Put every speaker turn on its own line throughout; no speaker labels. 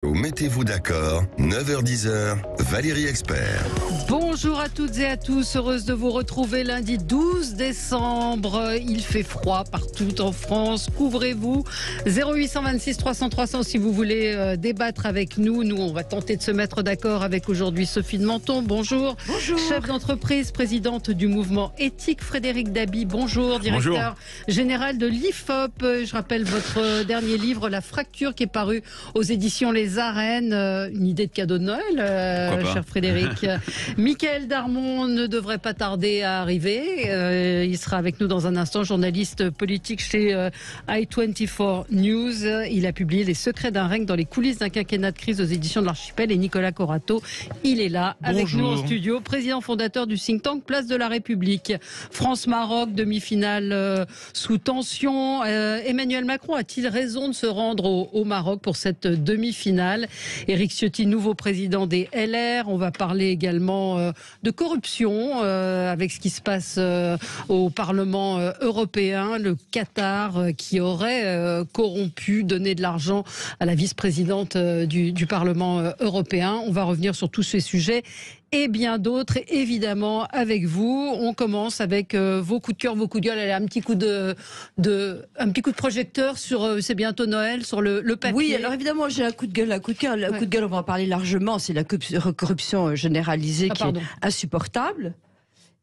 Mettez-vous d'accord, 9h-10h, Valérie Expert.
Bonjour à toutes et à tous, heureuse de vous retrouver lundi 12 décembre. Il fait froid partout en France, couvrez-vous. 0826 300 300 si vous voulez débattre avec nous. Nous, on va tenter de se mettre d'accord avec aujourd'hui Sophie de Menton. Bonjour.
Bonjour.
Chef d'entreprise, présidente du mouvement éthique, Frédéric Dabi. Bonjour. Directeur général de l'IFOP. Je rappelle votre dernier livre, La fracture, qui est paru aux éditions Les Arènes. Une idée de cadeau de Noël, cher Frédéric. Mickaël Darmon ne devrait pas tarder à arriver. Il sera avec nous dans un instant, journaliste politique chez i24 News. Il a publié Les secrets d'un règne dans les coulisses d'un quinquennat de crise aux éditions de l'Archipel. Et Nicolas Corato, il est là avec nous en studio. Président fondateur du think tank Place de la République. France-Maroc, demi-finale sous tension. Emmanuel Macron a-t-il raison de se rendre au Maroc pour cette demi-finale? Éric Ciotti, nouveau président des LR. On va parler également de corruption avec ce qui se passe au Parlement européen. Le Qatar qui aurait corrompu, donné de l'argent à la vice-présidente du Parlement européen. On va revenir sur tous ces sujets et bien d'autres, évidemment, avec vous. On commence avec vos coups de cœur, vos coups de gueule. Allez, un petit coup de projecteur sur, c'est bientôt Noël, sur le papier.
Oui, alors évidemment, j'ai un coup de gueule, un coup de cœur. Le coup de gueule, on va en parler largement. C'est la corruption généralisée qui est insupportable.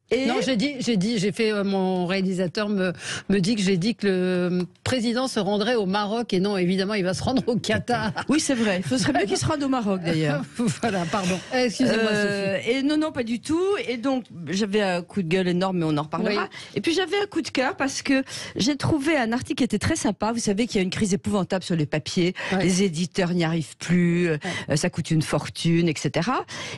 Et
non, j'ai fait, mon réalisateur me dit que j'ai dit que le président se rendrait au Maroc et non, évidemment, il va se rendre au Qatar.
Oui, c'est vrai. Il serait mieux qu'il se rende au Maroc, d'ailleurs.
Voilà, pardon. Excusez-moi, Sophie.
Et non, pas du tout. Et donc, j'avais un coup de gueule énorme, mais on en reparlera. Oui. Et puis, j'avais un coup de cœur parce que j'ai trouvé un article qui était très sympa. Vous savez qu'il y a une crise épouvantable sur le papier. Ouais. Les éditeurs n'y arrivent plus. Ouais. Ça coûte une fortune, etc.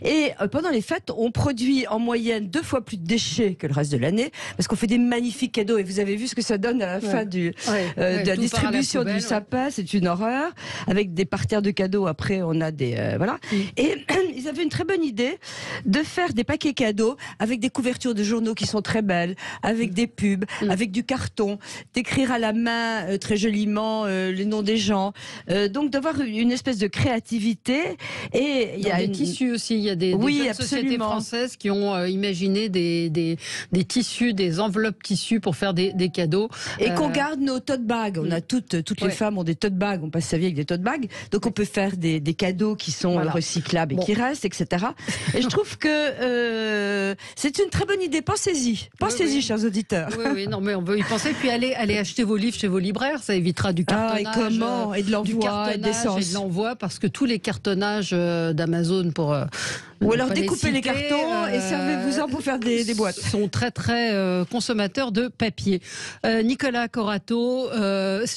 Et pendant les fêtes, on produit en moyenne 2 fois plus de déchets que le reste de l'année, parce qu'on fait des magnifiques cadeaux, et vous avez vu ce que ça donne à la fin de la distribution du sapin, c'est une horreur, avec des parterres de cadeaux, après on a des... voilà. Et ils avaient une très bonne idée de faire des paquets cadeaux avec des couvertures de journaux qui sont très belles, avec des pubs, avec du carton, d'écrire à la main très joliment les noms des gens, donc d'avoir une espèce de créativité. Et il y a
des tissus aussi, il y a des sociétés françaises qui ont imaginé des tissus, des enveloppes tissus pour faire des cadeaux.
Et qu'on garde nos tote bags. On a toutes les femmes ont des tote bags, on passe sa vie avec des tote bags, donc on peut faire des cadeaux qui sont recyclables et qui restent, etc. Et je trouve que c'est une très bonne idée. Pensez-y, chers auditeurs.
Oui, non, mais on veut y penser. Puis allez acheter vos livres chez vos libraires, ça évitera du cartonnage.
Et comment? Et de l'envoi, et d'essence.
Et de l'envoi, parce que tous les cartonnages d'Amazon pour...
ou alors découpez les cartons et servez-vous-en pour faire des boîtes.
Sont très consommateurs de papier. Nicolas Corato,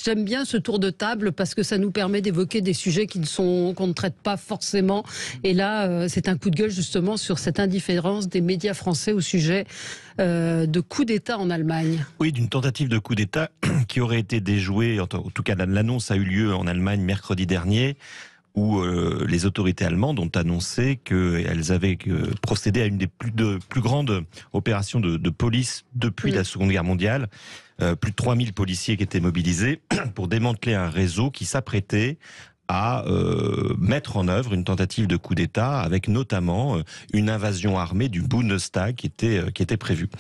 j'aime bien ce tour de table parce que ça nous permet d'évoquer des sujets qu'on ne traite pas forcément. Et là, c'est un coup de gueule justement sur cette indifférence des médias français au sujet de coup d'État en Allemagne.
Oui, d'une tentative de coup d'État qui aurait été déjouée. En tout cas, l'annonce a eu lieu en Allemagne mercredi dernier, où les autorités allemandes ont annoncé qu'elles avaient procédé à une des plus grandes opérations de police depuis la Seconde Guerre mondiale. Plus de 3000 policiers qui étaient mobilisés pour démanteler un réseau qui s'apprêtait à mettre en œuvre une tentative de coup d'État, avec notamment une invasion armée du Bundestag qui était prévue.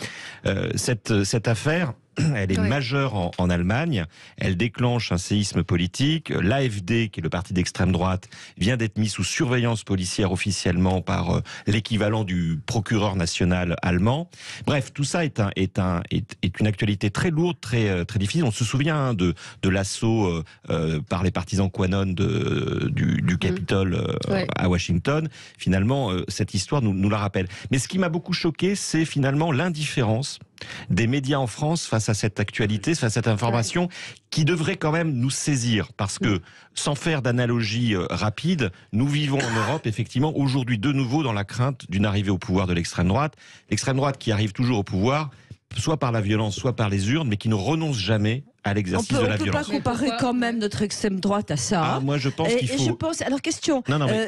Cette affaire, elle est majeure en Allemagne. Elle déclenche un séisme politique. L'AfD, qui est le parti d'extrême droite, vient d'être mis sous surveillance policière officiellement par l'équivalent du procureur national allemand. Bref, tout ça est une actualité très lourde, très difficile. On se souvient de l'assaut par les partisans QAnon du Capitole à Washington. Finalement, cette histoire nous la rappelle. Mais ce qui m'a beaucoup choqué, c'est finalement l'indifférence des médias en France face à cette actualité, face à cette information qui devrait quand même nous saisir, parce que, sans faire d'analogie rapide, nous vivons en Europe, effectivement, aujourd'hui de nouveau dans la crainte d'une arrivée au pouvoir de l'extrême droite qui arrive toujours au pouvoir, soit par la violence, soit par les urnes, mais qui ne renonce jamais à l'exercice de la violence.
On ne peut pas comparer quand même notre extrême droite à ça.
Moi, je pense qu'il faut...
Alors, question,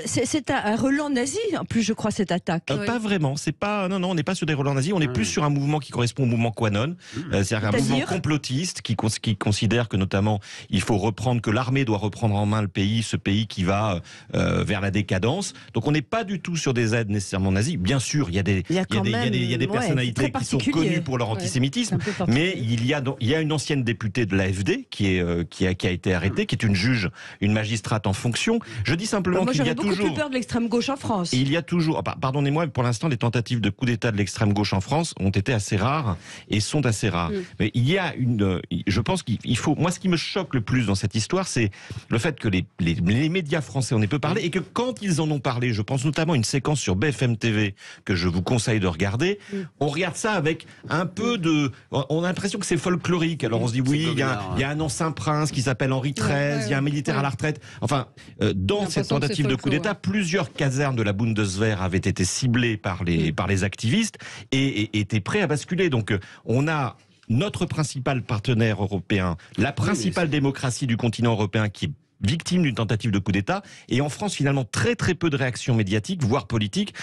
c'est un relent nazi, en plus, je crois, cette attaque.
Pas vraiment, c'est pas... Non, on n'est pas sur des relents nazis, on est plus sur un mouvement qui correspond au mouvement Quanon, c'est-à-dire un mouvement complotiste qui considère que, notamment, il faut reprendre, que l'armée doit reprendre en main le pays, ce pays qui va vers la décadence. Donc, on n'est pas du tout sur des aides nécessairement nazies. Bien sûr, il y a des personnalités qui sont connues pour leur antisémitisme, mais il y a une ancienne députée de l'AfD qui a été arrêtée, qui est une juge, une magistrate en fonction. Je dis simplement qu'il y a toujours...
Moi, j'aurais beaucoup plus peur de l'extrême gauche en France.
Il y a toujours... Pardonnez-moi, pour l'instant, les tentatives de coup d'État de l'extrême gauche en France ont été assez rares et sont assez rares. Mais il y a je pense qu'il faut... Moi, ce qui me choque le plus dans cette histoire, c'est le fait que les médias français en aient peu parlé et que quand ils en ont parlé, je pense notamment à une séquence sur BFM TV que je vous conseille de regarder, on regarde ça avec un peu de... On a l'impression que c'est folklorique. Alors on se dit oui, il y a un ancien prince qui s'appelle Henri XIII, il y a un militaire à la retraite. Enfin, dans cette tentative de coup d'État, plusieurs casernes de la Bundeswehr avaient été ciblées par les activistes et étaient prêts à basculer. Donc on a notre principal partenaire européen, la principale démocratie du continent européen qui est victime d'une tentative de coup d'État, et en France finalement très très peu de réactions médiatiques, voire politiques.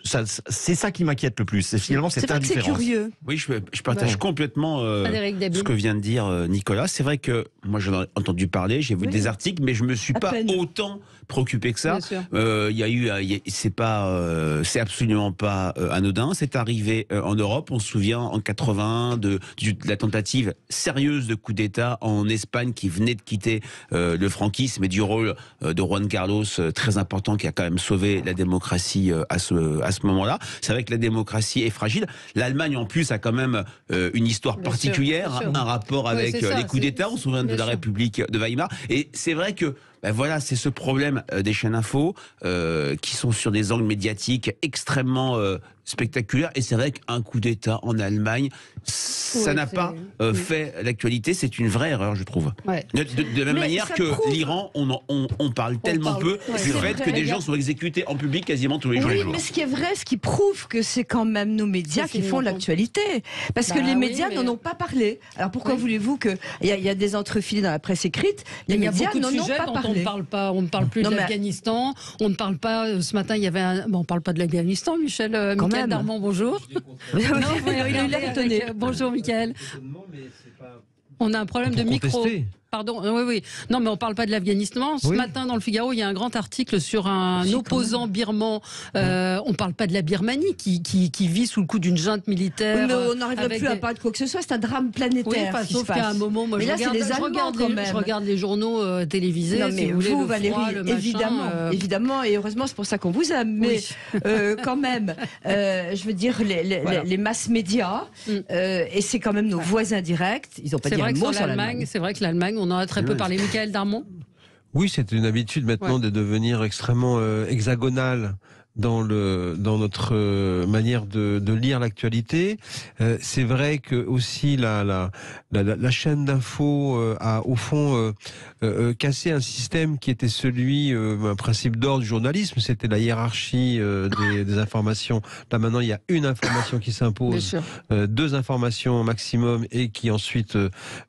C'est ça qui m'inquiète le plus, c'est finalement cette indifférence.
C'est curieux.
Oui, je partage complètement ce que vient de dire Nicolas. C'est vrai que moi j'en ai entendu parler, j'ai vu des articles, mais je me suis pas autant préoccupé que ça. Il y a eu, c'est absolument pas anodin. C'est arrivé en Europe. On se souvient en 80 de la tentative sérieuse de coup d'État en Espagne qui venait de quitter le franquisme et du rôle de Juan Carlos très important qui a quand même sauvé la démocratie à ce moment-là. C'est vrai que la démocratie est fragile. L'Allemagne, en plus, a quand même une histoire particulière, un rapport avec les coups d'État. On se souvient de la République de Weimar. Et c'est vrai que voilà, c'est ce problème des chaînes info qui sont sur des angles médiatiques extrêmement spectaculaires. Et c'est vrai qu'un coup d'État en Allemagne, ça n'a pas fait l'actualité. C'est une vraie erreur, je trouve. De la même manière que l'Iran, on parle tellement peu du fait que des gens sont exécutés en public quasiment tous les jours.
Oui, mais ce qui est vrai, ce qui prouve que c'est quand même nos médias qui font l'actualité. Parce que les médias n'en ont pas parlé. Alors pourquoi voulez-vous qu'il y a des entrefilés dans la presse écrite? Les médias n'en ont pas parlé.
On ne parle plus de l'Afghanistan. On ne parle pas. Ce matin, il y avait on ne parle pas de l'Afghanistan, Michel Darmon, bonjour. Non, il a l'air étonné. Bonjour, Michael. On a un problème de micro. Pardon, oui. Non, mais on ne parle pas de l'Afghanistan. Ce matin, dans le Figaro, il y a un grand article sur un opposant birman. On ne parle pas de la Birmanie, qui vit sous le coup d'une junte militaire.
Mais on n'arriverait plus à parler de quoi que ce soit. C'est un drame planétaire.
Oui, sauf qu'à un moment, moi, je regarde les journaux télévisés.
Non, mais vous, Valérie, évidemment, et heureusement, c'est pour ça qu'on vous aime. Mais quand même, je veux dire, les masses médias, et c'est quand même nos voisins directs. Ils n'ont pas dit un mot sur l'Allemagne.
C'est vrai que l'Allemagne, on en a très peu parlé. Michael Darmon.
Oui, c'est une habitude maintenant de devenir extrêmement hexagonal dans notre manière de lire l'actualité. C'est vrai que aussi la chaîne d'info a au fond cassé un système qui était celui, un principe d'ordre du journalisme, c'était la hiérarchie des informations. Là maintenant, il y a une information qui s'impose, deux informations maximum et qui ensuite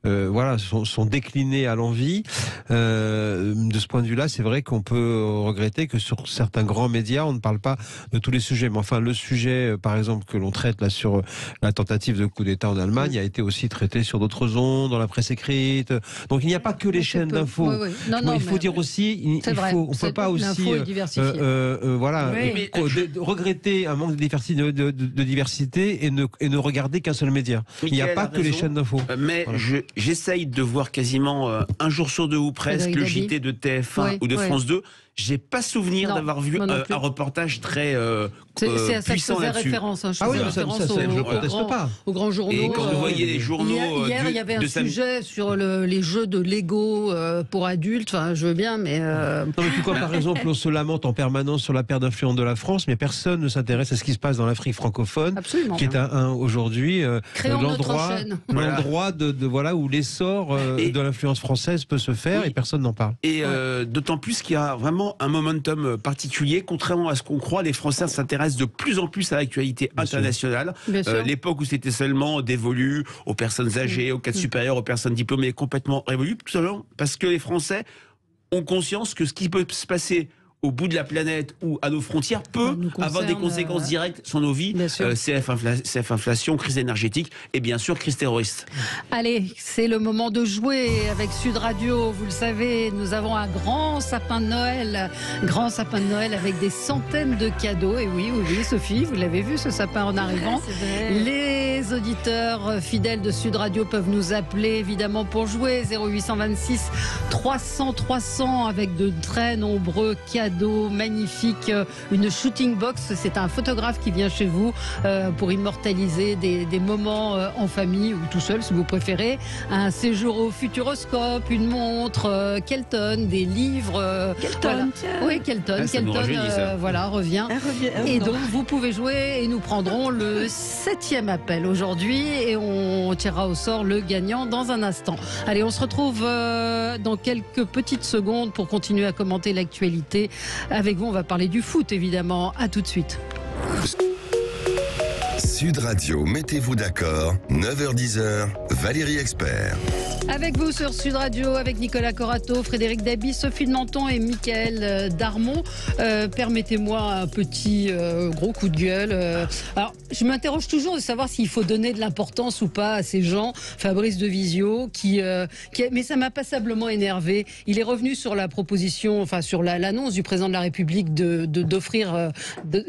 sont déclinées à l'envi. De ce point de vue-là, c'est vrai qu'on peut regretter que sur certains grands médias, on ne parle pas de tous les sujets. Mais enfin, le sujet, par exemple, que l'on traite là sur la tentative de coup d'État en Allemagne a été aussi traité sur d'autres ondes, dans la presse écrite. Donc il n'y a pas que les chaînes d'infos. Il faut dire aussi, on ne peut pas aussi regretter un manque de diversité et ne regarder qu'un seul média. Il n'y a pas que les chaînes d'infos.
Mais j'essaye de voir quasiment un jour sur deux ou presque le JT de TF1 ou de France 2. J'ai pas souvenir d'avoir vu un reportage très puissant là-dessus.
Référence,
je ne proteste pas.
Aux grands journaux.
Et quand vous voyez les journaux...
Hier, il y avait un sujet sur les jeux de Lego pour adultes. Enfin, je veux bien, mais...
Non, mais pourquoi, par exemple, on se lamente en permanence sur la perte d'influence de la France, mais personne ne s'intéresse à ce qui se passe dans l'Afrique francophone, qui est aujourd'hui l'endroit où l'essor de l'influence française peut se faire et personne n'en parle.
Et d'autant plus qu'il y a vraiment vraiment un momentum particulier. Contrairement à ce qu'on croit, les Français s'intéressent de plus en plus à l'actualité internationale. L'époque où c'était seulement dévolu aux personnes âgées, aux cadres supérieurs, aux personnes diplômées est complètement révolue, tout simplement parce que les Français ont conscience que ce qui peut se passer au bout de la planète ou à nos frontières peut avoir des conséquences directes sur nos vies. CF inflation, crise énergétique et bien sûr crise terroriste.
Allez, c'est le moment de jouer avec Sud Radio. Vous le savez, nous avons un grand sapin de Noël. Grand sapin de Noël avec des centaines de cadeaux. Et oui, Sophie, vous l'avez vu ce sapin en arrivant. Les auditeurs fidèles de Sud Radio peuvent nous appeler évidemment pour jouer. 0826 300 300 avec de très nombreux cadeaux magnifiques, une shooting box, c'est un photographe qui vient chez vous pour immortaliser des moments en famille ou tout seul si vous préférez, un séjour au Futuroscope, une montre Kelton, des livres
Kelton,
oui, Kelton, revient. Et donc vous pouvez jouer et nous prendrons le 7e appel aujourd'hui et on tirera au sort le gagnant dans un instant. Allez, on se retrouve dans quelques petites secondes pour continuer à commenter l'actualité. Avec vous, on va parler du foot, évidemment. À tout de suite.
Sud Radio, mettez-vous d'accord. 9h-10h, Valérie Expert.
Avec vous sur Sud Radio, avec Nicolas Corato, Frédéric Dabi, Sophie de Menton et Mickaël Darmon. Permettez-moi un petit gros coup de gueule. Alors, je m'interroge toujours de savoir s'il faut donner de l'importance ou pas à ces gens. Fabrice de Visio, mais ça m'a passablement énervé. Il est revenu sur la proposition, enfin sur l'annonce du président de la République d'offrir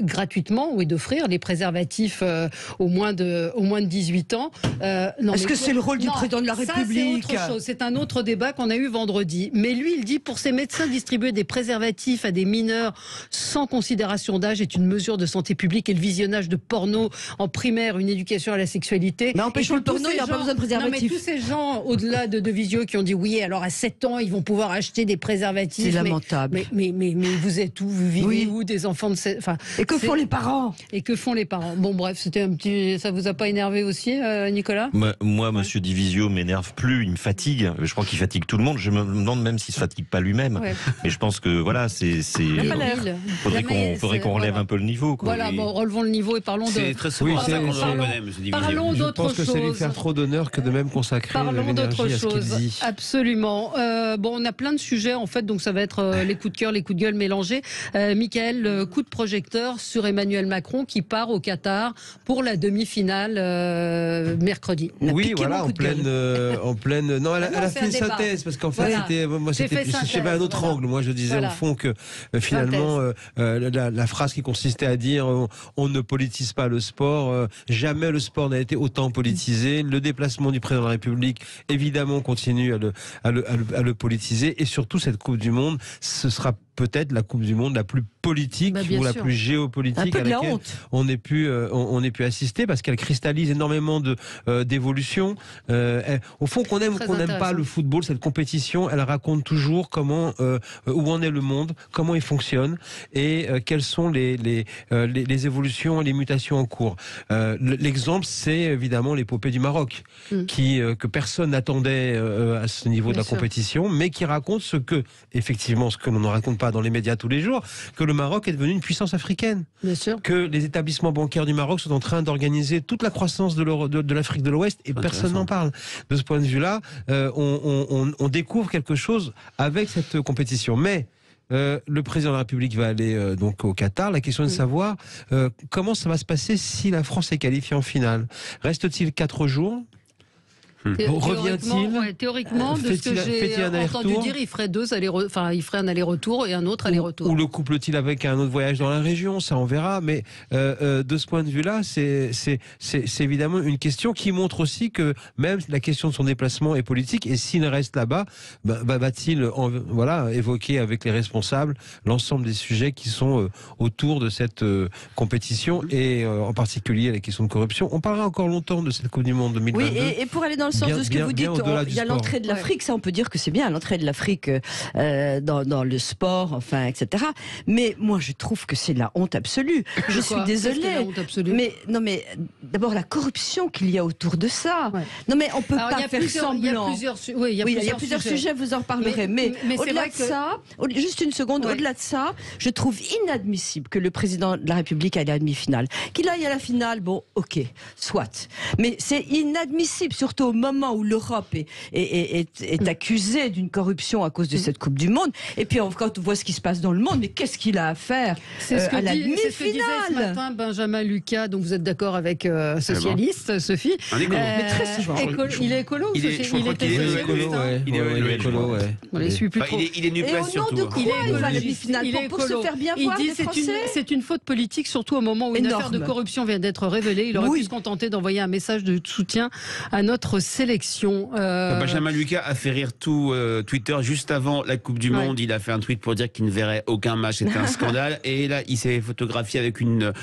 gratuitement, d'offrir les préservatifs aux moins de 18 ans.
Est-ce que c'est le rôle du président de la République ?
C'est un autre débat qu'on a eu vendredi. Mais lui, il dit pour ces médecins distribuer des préservatifs à des mineurs sans considération d'âge est une mesure de santé publique et le visionnage de porno en primaire, une éducation à la sexualité.
Mais empêchons le porno, il n'y a pas besoin de préservatifs.
Non, mais tous ces gens au-delà de Visio qui ont dit oui, alors à 7 ans, ils vont pouvoir acheter des préservatifs.
C'est lamentable.
Mais vous êtes où? Vous vivez où des enfants de 7...
Et que font les parents?
Bon, bref, c'était un petit... Ça vous a pas énervé aussi, Nicolas?
Moi, monsieur Divisio m'énerve plus. Il me fatigue. Je crois qu'il fatigue tout le monde. Je me demande même s'il se fatigue pas lui-même. Mais je pense que voilà, faudrait qu'on relève un peu le niveau.
Voilà, relevons le niveau et parlons de.
C'est très souvent ça qu'on le reconnaît, monsieur Divisio.
Parlons d'autre chose.
Je pense que c'est lui faire trop d'honneur que de même consacrer l'énergie à ce qu'il dit.
Absolument. On a plein de sujets en fait, donc ça va être les coups de cœur, les coups de gueule mélangés. Mickaël, coup de projecteur sur Emmanuel Macron qui part au Qatar pour la demi-finale mercredi.
Oui, voilà, en pleine. Non, elle a fait une synthèse parce qu'en fait, j'avais un autre angle. Moi, je disais au fond que finalement, la phrase qui consistait à dire on ne politise pas le sport. Jamais le sport n'a été autant politisé. Le déplacement du président de la République, évidemment, continue à le politiser. Et surtout, cette Coupe du Monde, ce sera peut-être la Coupe du Monde la plus politique ou la plus géopolitique à laquelle on ait pu assister parce qu'elle cristallise énormément d'évolutions. Au fond, qu'on aime ou qu'on n'aime pas le football, cette compétition, elle raconte toujours où en est le monde, comment il fonctionne et quelles sont les évolutions et les mutations en cours. L'exemple, c'est évidemment l'épopée du Maroc, que personne n'attendait à ce niveau de la compétition, mais qui raconte ce que l'on ne raconte pas dans les médias tous les jours, que le Maroc est devenu une puissance africaine.
Bien sûr.
Que les établissements bancaires du Maroc sont en train d'organiser toute la croissance de l'Afrique de l'Ouest et personne n'en parle. De ce point de vue-là, on découvre quelque chose avec cette compétition. Mais le président de la République va aller donc au Qatar. La question est de savoir comment ça va se passer si la France est qualifiée en finale. Reste-t-il 4 jours? Revient-il?
Théoriquement, de ce que j'ai entendu dire, il ferait il ferait un aller-retour et un autre aller-retour.
Ou le couple-t-il avec un autre voyage dans la région? Ça, on verra. Mais de ce point de vue-là, c'est évidemment une question qui montre aussi que même la question de son déplacement est politique. Et s'il reste là-bas, va-t-il évoquer avec les responsables l'ensemble des sujets qui sont autour de cette compétition et en particulier la question de corruption. On parlera encore longtemps de cette Coupe du Monde 2022.
Oui, et pour aller dans le sens de ce que vous dites. Il y a l'entrée de l'Afrique, ça on peut dire que c'est bien, l'entrée de l'Afrique dans le sport, enfin, etc. Mais moi je trouve que c'est la honte absolue. Je suis désolée. Mais non, mais d'abord la corruption qu'il y a autour de ça. Ouais. Non, mais on peut pas faire semblant. Il y a plusieurs sujets, vous en reparlerez. Mais au-delà de ça, juste une seconde, au-delà de ça, je trouve inadmissible que le président de la République aille à la demi-finale. Qu'il aille à la finale, bon, ok, soit. Mais c'est inadmissible, surtout au moment où l'Europe est accusée d'une corruption à cause de cette Coupe du Monde. Et puis quand on voit ce qui se passe dans le monde, mais qu'est-ce qu'il a à faire à la demi-finale?
C'est ce que disait ce matin Benjamin Lucas, donc vous êtes d'accord avec socialiste, Sophie.
Un écolo.
Mais très souvent.
Il est écolo ou socialiste?
Il est écolo. Il est NUPES surtout.
Il est écolo à la demi-finale pour se faire bien voir les Français.
C'est une faute politique, surtout au moment où une affaire de corruption vient d'être révélée. Il aurait pu se contenter d'envoyer un message de soutien à notre sélection.
Benjamin Lucas a fait rire tout Twitter juste avant la Coupe du Monde. Il a fait un tweet pour dire qu'il ne verrait aucun match. C'était un scandale. Et là, il s'est photographié avec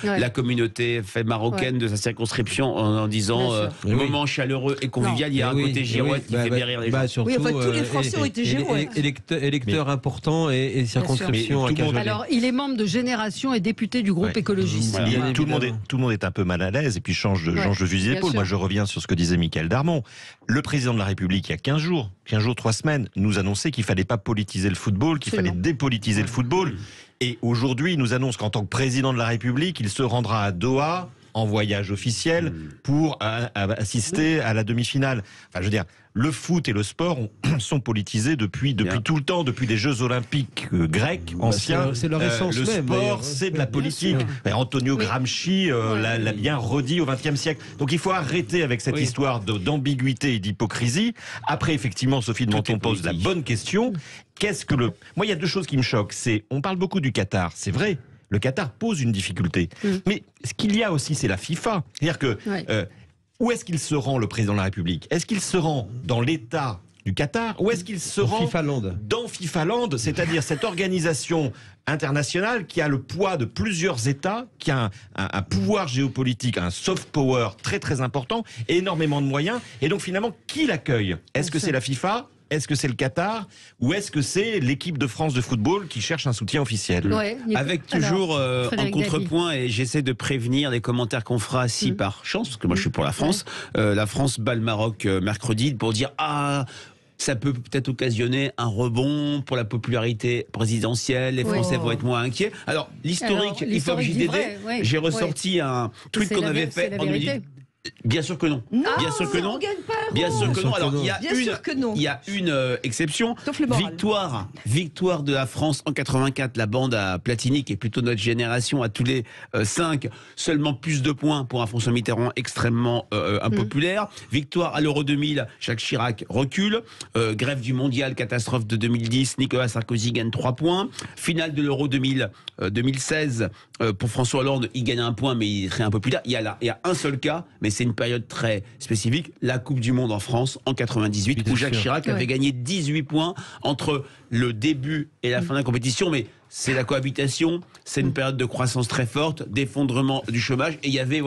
la communauté marocaine de sa circonscription en disant moment chaleureux et convivial. Il y a un côté girouette qui fait bien rire les gens.
Surtout,
tous les Français ont été girouettes.
Électeurs importants et circonscriptions.
Alors, il est membre de Génération et député du groupe écologiste.
Tout le monde est un peu mal à l'aise et puis change de fusil d'épaule. Moi, je reviens sur ce que disait Michael Darmon. Le président de la République, il y a 15 jours, 3 semaines, nous annonçait qu'il fallait pas politiser le football, qu'il fallait dépolitiser le football. Et aujourd'hui, il nous annonce qu'en tant que président de la République, il se rendra à Doha en voyage officiel pour assister à la demi-finale. Enfin, je veux dire, le foot et le sport sont politisés depuis tout le temps, depuis les Jeux Olympiques grecs anciens.
C'est leur essence
le
même.
Sport, c'est de la politique. Antonio Gramsci l'a bien redit au XXe siècle. Donc il faut arrêter avec cette histoire d'ambiguïté et d'hypocrisie. Après, effectivement, Sophie de Menton pose la bonne question. Moi, il y a deux choses qui me choquent. On parle beaucoup du Qatar, c'est vrai. Le Qatar pose une difficulté. Mais ce qu'il y a aussi, c'est la FIFA. C'est-à-dire que où est-ce qu'il se rend, le président de la République? Est-ce qu'il se rend dans l'État du Qatar ou est-ce qu'il se rend dans FIFA-land, c'est-à-dire cette organisation internationale qui a le poids de plusieurs États, qui a un pouvoir géopolitique, un soft power très très important, et énormément de moyens. Et donc finalement, qui l'accueille? Est-ce que c'est la FIFA ? Est-ce que c'est le Qatar ou est-ce que c'est l'équipe de France de football qui cherche un soutien officiel?
Avec toujours en contrepoint, et j'essaie de prévenir les commentaires qu'on fera si par chance, parce que moi je suis pour la France, la France bat le Maroc mercredi pour dire ça peut peut-être occasionner un rebond pour la popularité présidentielle, les Français vont être moins inquiets. Alors l'historique, il faut que j'y dédie. J'ai ressorti un tweet qu'on avait fait en 2018. Bien sûr que non. Bien sûr que non. Bien sûr que non. Alors il y a une exception. Victoire de la France en 84. La bande à Platini, qui est plutôt notre génération, à tous les 5, seulement plus de points pour un François Mitterrand extrêmement impopulaire. Victoire à l'Euro 2000. Jacques Chirac recule. Grève du mondial, catastrophe de 2010. Nicolas Sarkozy gagne 3 points. Finale de l'Euro 2016 pour François Hollande. Il gagne 1 point, mais il est très impopulaire. Il y a un seul cas, mais c'est une période très spécifique, la Coupe du Monde en France en 98, où Jacques Chirac avait gagné 18 points entre le début et la fin de la compétition, mais c'est la cohabitation, c'est une période de croissance très forte, d'effondrement du chômage, et il y avait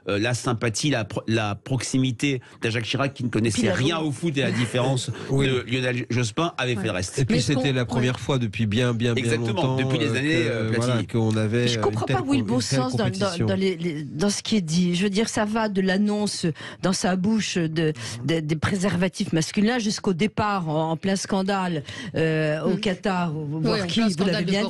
la sympathie, la proximité de Jacques Chirac qui ne connaissait rien au foot, et la différence de Lionel Jospin avait fait le reste.
Et puis c'était la première fois depuis bien longtemps,
depuis les années Platini.
Qu'on avait.
Je comprends pas où est le bon sens dans ce qui est dit. Je veux dire, ça va de l'annonce dans sa bouche des préservatifs masculins jusqu'au départ en plein scandale au Qatar, voir qui, vous l'avez bien dit.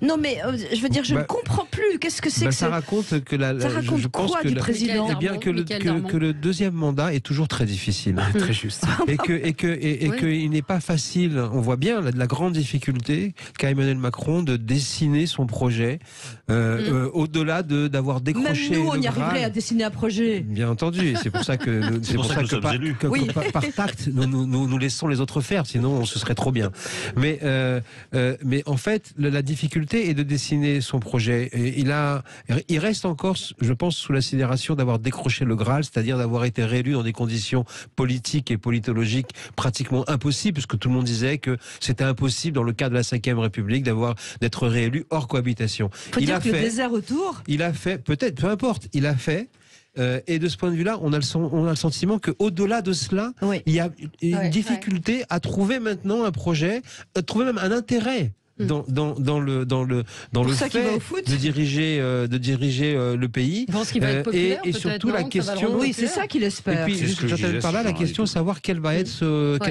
Non mais je veux dire, je ne comprends plus. Qu'est-ce que c'est que
ça raconte que je pense
quoi du président?
Que le deuxième mandat est toujours très difficile.
Très juste.
Et qu'il n'est pas facile. On voit bien la grande difficulté qu'a Emmanuel Macron de dessiner son projet au-delà d'avoir décroché.
Même nous, on y arriverait à dessiner un projet.
Bien entendu. Et c'est pour ça que par tact, nous laissons les autres faire. Sinon, on se serait trop bien. Mais en fait, la difficulté est de dessiner son projet. Et il reste encore, je pense, sous la sidération d'avoir décroché le Graal, c'est-à-dire d'avoir été réélu dans des conditions politiques et politologiques pratiquement impossibles, parce que tout le monde disait que c'était impossible dans le cas de la Ve République d'être réélu hors cohabitation.
Faut dire que le désert autour.
Il a fait, peut-être, peu importe, il a fait. Et de ce point de vue-là, on a le sentiment qu'au-delà de cela, il y a une difficulté à trouver maintenant un projet, à trouver même un intérêt dans le fait de diriger le pays.
Et
surtout la question.
Oui, c'est ça qu'il espère.
Et puis, j'entends par là la question de savoir quelle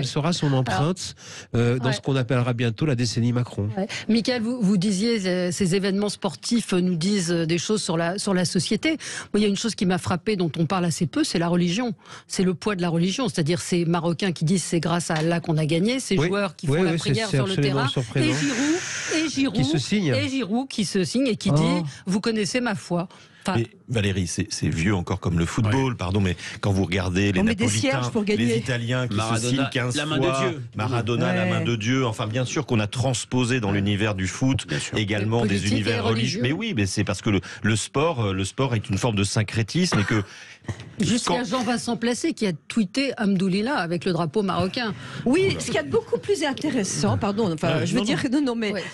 sera son empreinte dans ce qu'on appellera bientôt la décennie Macron.
Michael, vous disiez ces événements sportifs nous disent des choses sur la société. Moi, il y a une chose qui m'a frappée, dont on parle assez peu, c'est la religion. C'est le poids de la religion. C'est-à-dire ces Marocains qui disent c'est grâce à Allah qu'on a gagné, ces joueurs qui font la prière sur le terrain, et Giroud qui se signe et qui dit vous connaissez ma foi.
Mais Valérie, c'est vieux encore comme le football, pardon, mais quand vous regardez les Napolitains, les Italiens qui se signent 15 fois, Maradona, la main de Dieu, enfin bien sûr qu'on a transposé dans l'univers du foot également des univers religieux. Mais oui, mais c'est parce que le sport est une forme de syncrétisme et que...
Jusqu'à Jean-Vincent Placé qui a tweeté Hamdoulillah avec le drapeau marocain.
Oui, ce qui est beaucoup plus intéressant, ce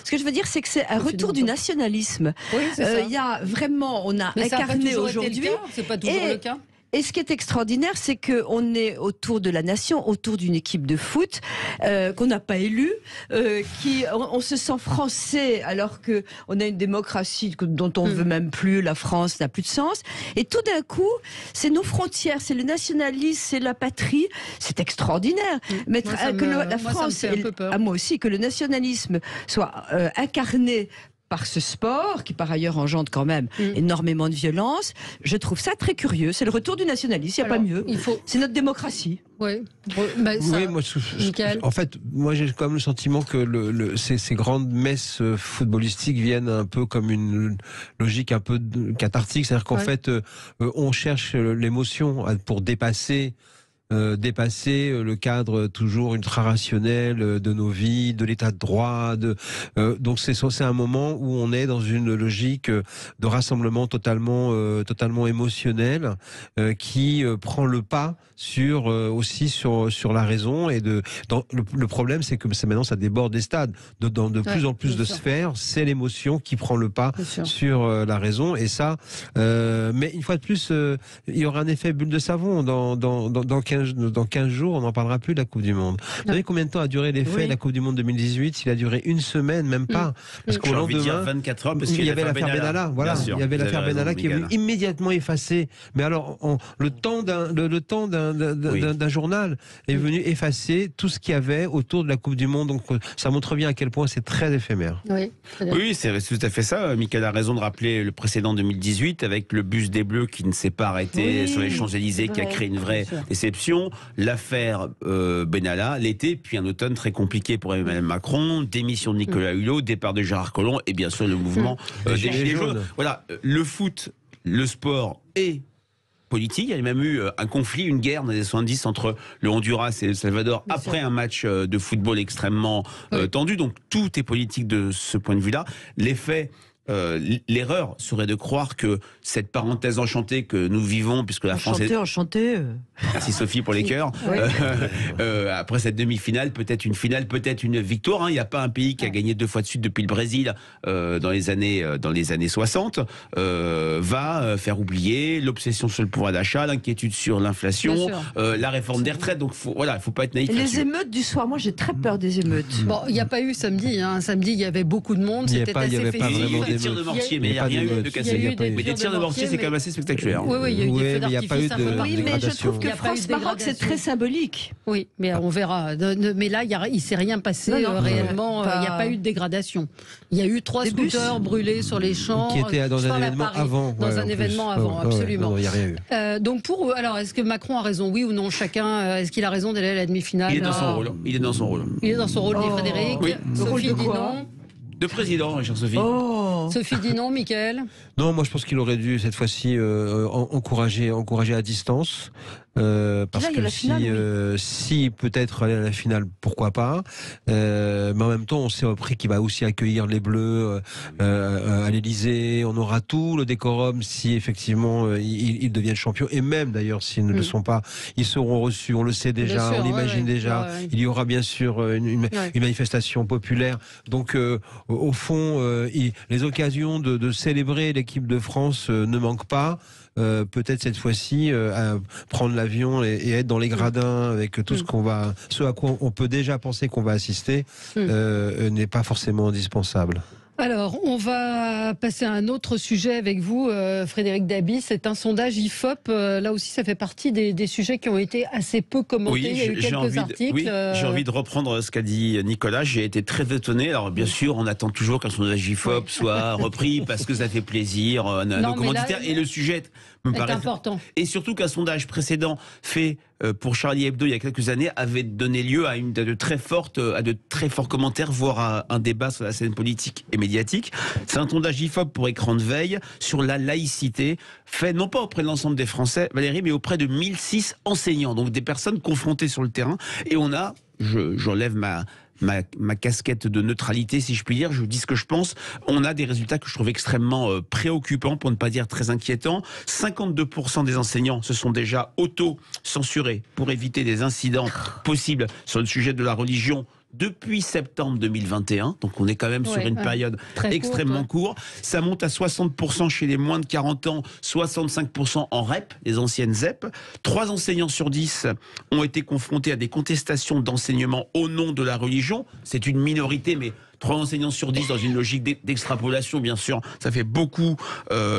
que je veux dire, c'est que c'est un retour du nationalisme.
Oui,
il y a vraiment, on a incarné aujourd'hui.
C'est pas toujours le cas.
Et ce qui est extraordinaire, c'est qu'on est autour de la nation, autour d'une équipe de foot qu'on n'a pas élue, on se sent français alors que on a une démocratie dont on veut même plus. La France n'a plus de sens. Et tout d'un coup, c'est nos frontières, c'est le nationalisme, c'est la patrie. C'est extraordinaire. Mais la France, moi aussi, que le nationalisme soit incarné par ce sport, qui par ailleurs engendre quand même énormément de violence, je trouve ça très curieux. C'est le retour du nationalisme, il n'y a pas mieux. C'est notre démocratie.
Oui.
En fait, moi j'ai quand même le sentiment que ces grandes messes footballistiques viennent un peu comme une logique un peu cathartique, c'est-à-dire qu'en fait, on cherche l'émotion pour dépasser le cadre toujours ultra-rationnel de nos vies, de l'état de droit. Donc c'est un moment où on est dans une logique de rassemblement totalement émotionnel qui prend le pas sur la raison. Le problème, c'est que maintenant ça déborde des stades. Dans de plus en plus de sphères, c'est l'émotion qui prend le pas sur la raison. Et ça, mais une fois de plus, il y aura un effet bulle de savon dans 15 jours, on n'en parlera plus de la Coupe du Monde. Vous savez combien de temps a duré l'effet de la Coupe du Monde 2018 ? Il a duré une semaine, même pas. Parce qu'au lendemain,
24 heures, parce
il y avait l'affaire Benalla. Voilà, il y avait l'affaire Benalla qui est venue immédiatement effacer. Mais alors, le temps d'un journal est venu effacer tout ce qu'il y avait autour de la Coupe du Monde. Donc, ça montre bien à quel point c'est très éphémère.
Oui, c'est tout à fait ça. Michael a raison de rappeler le précédent 2018 avec le bus des Bleus qui ne s'est pas arrêté sur les Champs-Élysées, qui a créé une vraie déception, l'affaire Benalla, l'été, puis un automne très compliqué pour Emmanuel Macron, démission de Nicolas Hulot, départ de Gérard Collomb et bien sûr le mouvement des Gilets jaunes. Voilà, le foot, le sport et politique. Il y a même eu un conflit, une guerre dans les années 70 entre le Honduras et le Salvador après un match de football extrêmement tendu. Donc tout est politique de ce point de vue-là. L'effet... l'erreur serait de croire que cette parenthèse enchantée que nous vivons, puisque la France est...
Enchantée.
Merci Sophie pour les cœurs. Après cette demi-finale, peut-être une finale, peut-être une victoire. Il n'y a pas un pays qui a gagné 2 fois de suite depuis le Brésil dans les années 60. Va faire oublier l'obsession sur le pouvoir d'achat, l'inquiétude sur l'inflation, la réforme des retraites. Donc il ne faut pas être naïf.
Les émeutes du soir, moi j'ai très peur des émeutes.
Bon, il n'y a pas eu samedi. Samedi, il y avait beaucoup de monde. C'était assez festif.
Des tirs de mortier, mais il n'y a rien eu de cassé. Mais des tirs de mortier, c'est quand même assez spectaculaire.
Oui, il y a eu des feux d'artifice un peu partout.
Oui, mais je trouve que France-Maroc, c'est très symbolique.
Oui, mais on verra. Mais là, il ne s'est rien passé réellement. Il n'y a pas eu de dégradation. Il y a eu 3 scooters brûlés sur les champs.
Qui étaient dans un événement avant.
Dans un événement avant, absolument.
Il n'y a rien eu.
Donc alors, est-ce que Macron a raison, oui ou non? Chacun, est-ce qu'il a raison d'aller à la demi-finale?
Il est dans son rôle. Il est dans son rôle.
Il est dans son rôle, dit Frédéric. Sophie dit non.
De président, chère Sophie.
Sophie dit non, Mickaël?
Non, moi je pense qu'il aurait dû cette fois-ci encourager à distance. Parce là, que si peut-être aller à la finale, pourquoi pas. Mais en même temps, on sait au prix qu'il va aussi accueillir les Bleus à l'Élysée. On aura tout le décorum si effectivement ils deviennent champions. Et même d'ailleurs s'ils ne le sont pas, ils seront reçus. On le sait déjà, on l'imagine déjà. Il y aura bien sûr une manifestation populaire. Donc au fond, les occasions de célébrer l'équipe de France ne manquent pas. Peut-être cette fois-ci prendre l'avion et être dans les gradins avec tout ce à quoi on peut déjà penser qu'on va assister n'est pas forcément indispensable.
Alors, on va passer à un autre sujet avec vous, Frédéric Dabi. C'est un sondage IFOP. Là aussi, ça fait partie des sujets qui ont été assez peu commentés.
Oui,
il y a eu quelques articles.
Oui, j'ai envie de reprendre ce qu'a dit Nicolas. J'ai été très étonné. Alors, bien sûr, on attend toujours qu'un sondage IFOP soit repris parce que ça fait plaisir à nos commanditaires. Et le sujet me paraît
important.
Et surtout qu'un sondage précédent fait pour Charlie Hebdo il y a quelques années avait donné lieu à de très forts commentaires, voire à un débat sur la scène politique et médiatique. C'est un sondage IFOP pour Écran de Veille sur la laïcité, fait non pas auprès de l'ensemble des Français, Valérie, mais auprès de 1006 enseignants, donc des personnes confrontées sur le terrain. Et on a, j'enlève ma casquette de neutralité, si je puis dire, je vous dis ce que je pense, on a des résultats que je trouve extrêmement préoccupants, pour ne pas dire très inquiétants. 52% des enseignants se sont déjà auto-censurés pour éviter des incidents possibles sur le sujet de la religion depuis septembre 2021, donc on est quand même sur une période extrêmement courte. Ça monte à 60% chez les moins de 40 ans, 65% en REP, les anciennes ZEP. 3 enseignants sur 10 ont été confrontés à des contestations d'enseignement au nom de la religion. C'est une minorité, mais 3 enseignants sur 10 dans une logique d'extrapolation, bien sûr, ça fait beaucoup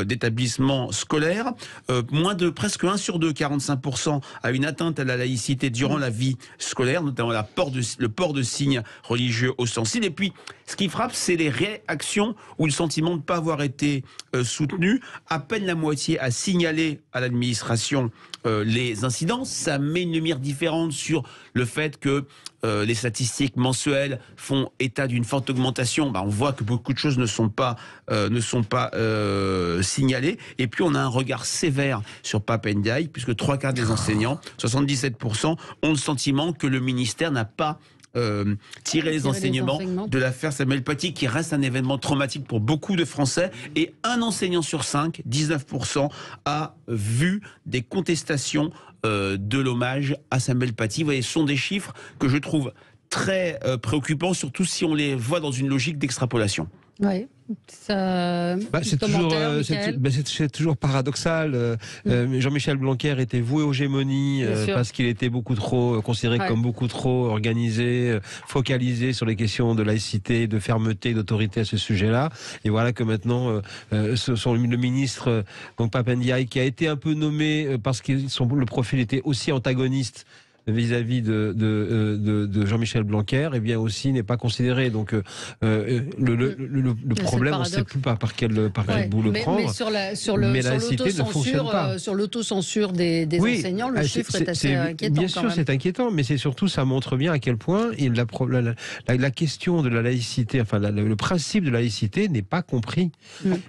d'établissements scolaires. Presque 1 sur 2, 45%, a une atteinte à la laïcité durant la vie scolaire, notamment le port de signes religieux ostensibles. Et puis, ce qui frappe, c'est les réactions ou le sentiment de ne pas avoir été soutenu. À peine la moitié a signalé à l'administration les incidents. Ça met une lumière différente sur le fait que les statistiques mensuelles font état d'une forte augmentation. On voit que beaucoup de choses ne sont pas signalées. Et puis on a un regard sévère sur Pape Ndiaye, puisque 3/4 des enseignants, 77%, ont le sentiment que le ministère n'a pas tirer les enseignements de l'affaire Samuel Paty, qui reste un événement traumatique pour beaucoup de Français. Et un enseignant sur 5, 19%, a vu des contestations de l'hommage à Samuel Paty. Vous voyez, ce sont des chiffres que je trouve très préoccupants, surtout si on les voit dans une logique d'extrapolation.
Oui.
C'est toujours paradoxal. Jean-Michel Blanquer était voué aux gémonies parce qu'il était beaucoup trop considéré comme beaucoup trop organisé, focalisé sur les questions de laïcité, de fermeté, d'autorité à ce sujet-là. Et voilà que maintenant, le ministre, donc Pape Ndiaye, qui a été un peu nommé parce que le profil était aussi antagoniste vis-à-vis de Jean-Michel Blanquer, eh bien aussi n'est pas considéré. Donc le problème, on ne sait plus par quel bout le prendre.
Mais sur l'autocensure des enseignants, le chiffre est assez inquiétant.
Bien sûr, c'est inquiétant, mais c'est surtout, ça montre bien à quel point la question de la laïcité, enfin le principe de la laïcité n'est pas compris.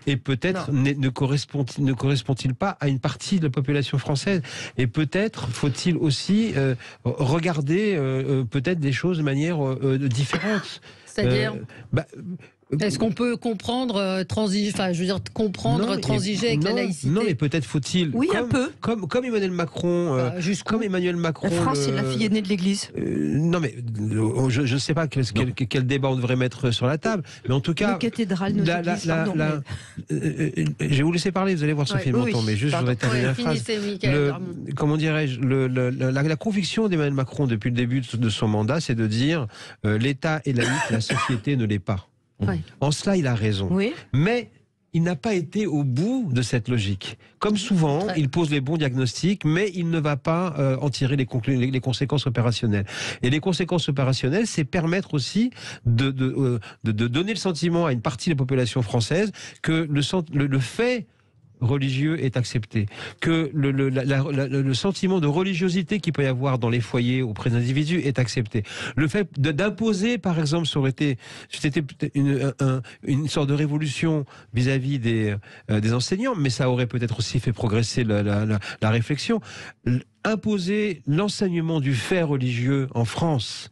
Et peut-être ne correspond-il pas à une partie de la population française. Et peut-être faut-il aussi regarder peut-être des choses de manière différente.
C'est-à-dire est-ce qu'on peut comprendre, transiger avec la laïcité?
Non, mais peut-être faut-il.
Oui, un peu.
Comme Emmanuel Macron.
La France, c'est la fille aînée de l'Église.
Non, mais je ne sais pas quel débat on devrait mettre sur la table. Mais en tout cas.
La cathédrale, nos églises,
je vais vous laisser parler, vous allez voir Sophie Monton, mais juste je voudrais terminer la phrase. Comment dirais-je, la conviction d'Emmanuel Macron depuis le début de son mandat, c'est de dire l'État est laïque, la société ne l'est pas. En cela, il a raison. Oui. Mais il n'a pas été au bout de cette logique. Comme souvent, il pose les bons diagnostics, mais il ne va pas en tirer les conséquences opérationnelles. Et les conséquences opérationnelles, c'est permettre aussi de donner le sentiment à une partie de la population française que le fait religieux est accepté, que le sentiment de religiosité qu'il peut y avoir dans les foyers auprès d'individus est accepté. Le fait d'imposer, par exemple, c'était une sorte de révolution vis-à-vis des enseignants, mais ça aurait peut-être aussi fait progresser la réflexion. Imposer l'enseignement du fait religieux en France,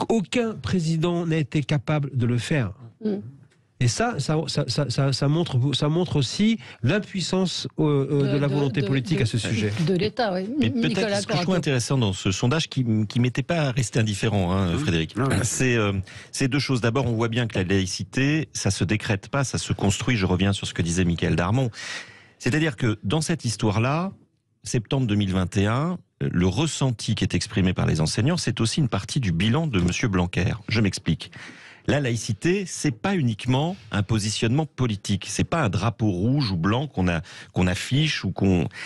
aucun président n'a été capable de le faire. Et ça montre aussi l'impuissance de la volonté politique à ce sujet.
De l'État, oui.
Mais peut-être ce que je trouve intéressant dans ce sondage qui m'était pas resté indifférent, Frédéric, c'est deux choses. D'abord, on voit bien que la laïcité, ça se décrète pas, ça se construit. Je reviens sur ce que disait Michael Darmon. C'est-à-dire que dans cette histoire-là, septembre 2021, le ressenti qui est exprimé par les enseignants, c'est aussi une partie du bilan de M. Blanquer. Je m'explique. La laïcité, c'est pas uniquement un positionnement politique. C'est pas un drapeau rouge ou blanc qu'on affiche ou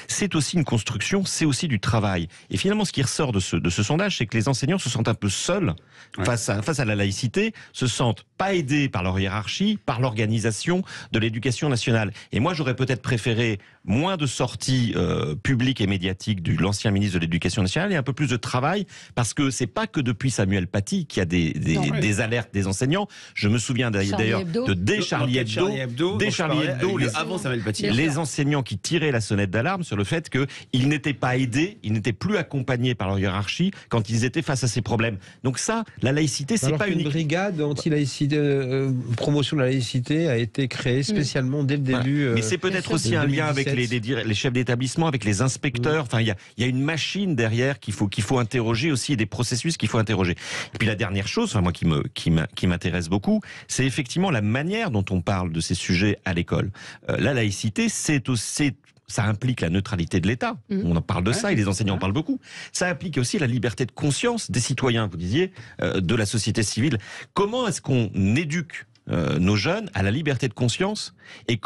c'est aussi une construction, c'est aussi du travail. Et finalement, ce qui ressort de ce sondage, c'est que les enseignants se sentent un peu seuls face à la laïcité, se sentent pas aidés par leur hiérarchie, par l'organisation de l'éducation nationale. Et moi, j'aurais peut-être préféré moins de sorties publiques et médiatiques de l'ancien ministre de l'Éducation nationale et un peu plus de travail, parce que c'est pas que depuis Samuel Paty qu'il y a des alertes des enseignants. Je me souviens d'ailleurs dès Charlie Hebdo,
avant Samuel Paty,
les enseignants qui tiraient la sonnette d'alarme sur le fait qu'ils n'étaient pas aidés, ils n'étaient plus accompagnés par leur hiérarchie quand ils étaient face à ces problèmes. Donc ça, la laïcité, c'est pas unique.
Une brigade anti-laïcité, promotion de la laïcité a été créée spécialement dès le début.
Mais c'est peut-être aussi un lien avec les chefs d'établissement, avec les inspecteurs. Enfin, il y a une machine derrière qu'il faut interroger aussi, et des processus qu'il faut interroger. Et puis la dernière chose, moi qui m'intéresse beaucoup, c'est effectivement la manière dont on parle de ces sujets à l'école. La laïcité, ça implique la neutralité de l'État. On en parle de ça et les enseignants en parlent beaucoup. Ça implique aussi la liberté de conscience des citoyens, vous disiez, de la société civile. Comment est-ce qu'on éduque nos jeunes à la liberté de conscience et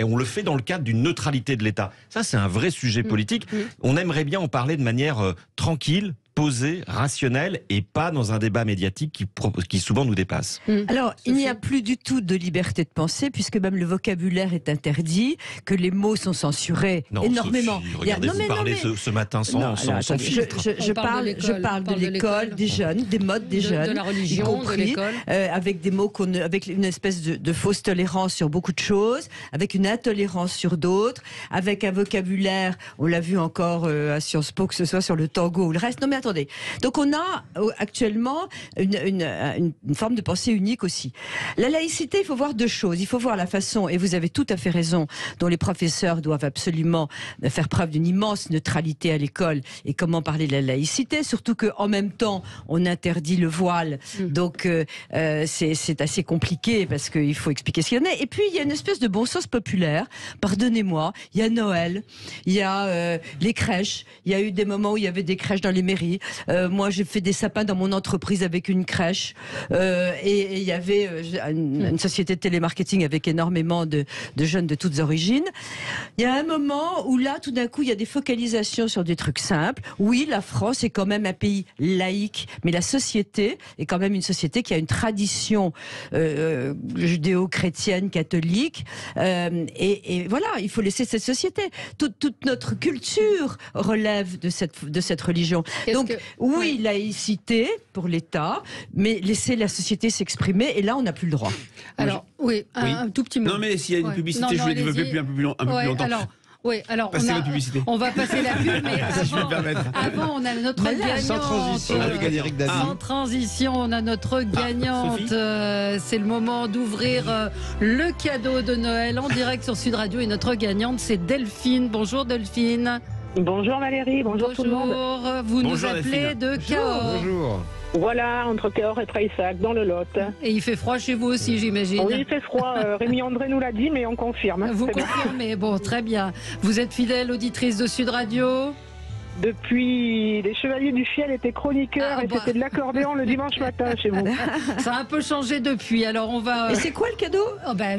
on le fait dans le cadre d'une neutralité de l'État. Ça, c'est un vrai sujet politique. On aimerait bien en parler de manière tranquille, posée, rationnelle et pas dans un débat médiatique qui souvent nous dépasse.
Alors, il n'y a plus du tout de liberté de penser puisque même le vocabulaire est interdit, que les mots sont censurés énormément.
Sophie, regardez, vous parlez ce matin sans filtre.
Je parle de l'école, des jeunes, des modes des jeunes,
de la religion, de l'école,
avec des mots avec une espèce de fausse tolérance sur beaucoup de choses, avec une intolérance sur d'autres, avec un vocabulaire, on l'a vu encore à Sciences Po, que ce soit sur le tango ou le reste. Non mais attendez. Donc on a actuellement une forme de pensée unique aussi. La laïcité, il faut voir deux choses. Il faut voir la façon, et vous avez tout à fait raison, dont les professeurs doivent absolument faire preuve d'une immense neutralité à l'école et comment parler de la laïcité, surtout qu'en même temps, on interdit le voile. Donc c'est assez compliqué parce qu'il faut expliquer ce qu'il y en a. Et puis il y a une espèce de bon sens populaire. Pardonnez-moi, il y a Noël, il y a les crèches. Il y a eu des moments où il y avait des crèches dans les mairies. Moi, j'ai fait des sapins dans mon entreprise avec une crèche. Et il y avait une société de télémarketing avec énormément de jeunes de toutes origines. Il y a un moment où là, tout d'un coup, il y a des focalisations sur des trucs simples. Oui, la France est quand même un pays laïque, mais la société est quand même une société qui a une tradition judéo-chrétienne, catholique. Et voilà, il faut laisser cette société. Toute notre culture relève de cette religion. Donc, oui, laïcité pour l'État, mais laisser la société s'exprimer, et là, on n'a plus le droit.
Alors, un tout petit mot.
Non, mais s'il y a une publicité, je vais développer un peu plus longtemps.
Alors, on va passer la pub, mais avant, on a notre gagnante.
Sans transition,
sans transition, on a notre gagnante. C'est le moment d'ouvrir le cadeau de Noël en direct sur Sud Radio. Et notre gagnante, c'est Delphine. Bonjour Delphine.
Bonjour Valérie, bonjour tout le monde.
Vous nous appelez de Cahors.
Bonjour.
Voilà, entre Cahors et Prayssac, dans le Lot.
Et il fait froid chez vous aussi, j'imagine.
Oui, il fait froid. Rémi André nous l'a dit, mais on confirme.
Vous confirmez, bon, très bien. Vous êtes fidèle auditrice de Sud Radio ?
Depuis les Chevaliers du Fiel étaient chroniqueurs et c'était de l'accordéon le dimanche matin chez vous.
Ça a un peu changé depuis, alors on va...
Et c'est quoi le cadeau ?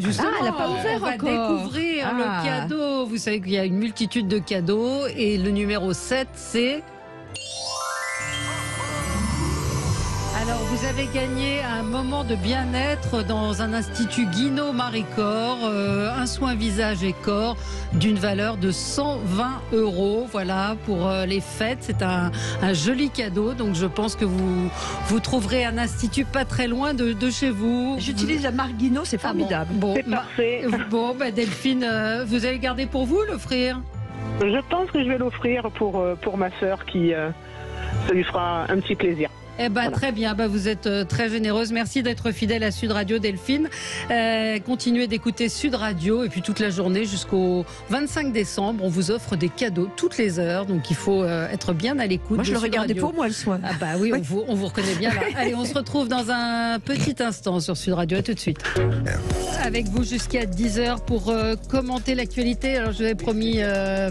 Justement,
elle n'a pas ouvert
on va découvrir le cadeau. Vous savez qu'il y a une multitude de cadeaux et le numéro 7, c'est... Alors, vous avez gagné un moment de bien-être dans un institut Guinaud-Maricorps, un soin visage et corps d'une valeur de 120 €. Voilà, pour les fêtes, c'est un joli cadeau. Donc, je pense que vous trouverez un institut pas très loin de chez vous.
J'utilise la marque Guinaud, c'est formidable.
C'est parfait.
Bon, Delphine, vous allez garder pour vous, l'offrir ?
Je pense que je vais l'offrir pour ma sœur qui... ça lui fera un petit plaisir.
Eh ben, voilà. Très bien, vous êtes très généreuse. Merci d'être fidèle à Sud Radio, Delphine. Continuez d'écouter Sud Radio et puis toute la journée jusqu'au 25 décembre, on vous offre des cadeaux toutes les heures. Donc il faut être bien à l'écoute.
Moi je le regardais pour moi le soir.
Ah bah oui, on vous reconnaît bien là. Allez, on se retrouve dans un petit instant sur Sud Radio. À tout de suite. Avec vous jusqu'à 10h pour commenter l'actualité. Alors je vous avais promis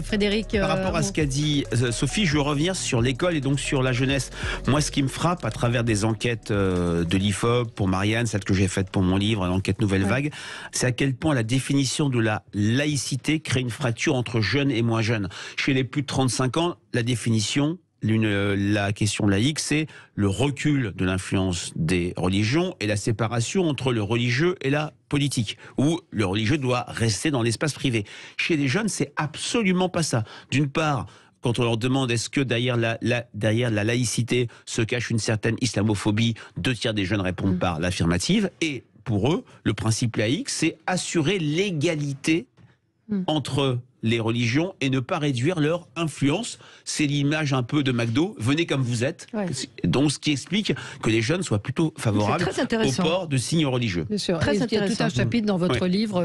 Frédéric.
Par rapport à ce qu'a dit Sophie, je veux revenir sur l'école et donc sur la jeunesse. Moi ce qui me frappe à travers des enquêtes de l'IFOP pour Marianne, celle que j'ai faite pour mon livre, l'enquête Nouvelle Vague, c'est à quel point la définition de la laïcité crée une fracture entre jeunes et moins jeunes. Chez les plus de 35 ans, la définition, la question laïque, c'est le recul de l'influence des religions et la séparation entre le religieux et la politique, où le religieux doit rester dans l'espace privé. Chez les jeunes, c'est absolument pas ça. D'une part, quand on leur demande est-ce que derrière la laïcité se cache une certaine islamophobie, 2/3 des jeunes répondent par l'affirmative. Et pour eux, le principe laïque, c'est assurer l'égalité entre les religions et ne pas réduire leur influence. C'est l'image un peu de McDo, venez comme vous êtes. Donc ce qui explique que les jeunes soient plutôt favorables au port de signes religieux.
Bien sûr. Il y a tout un chapitre dans votre livre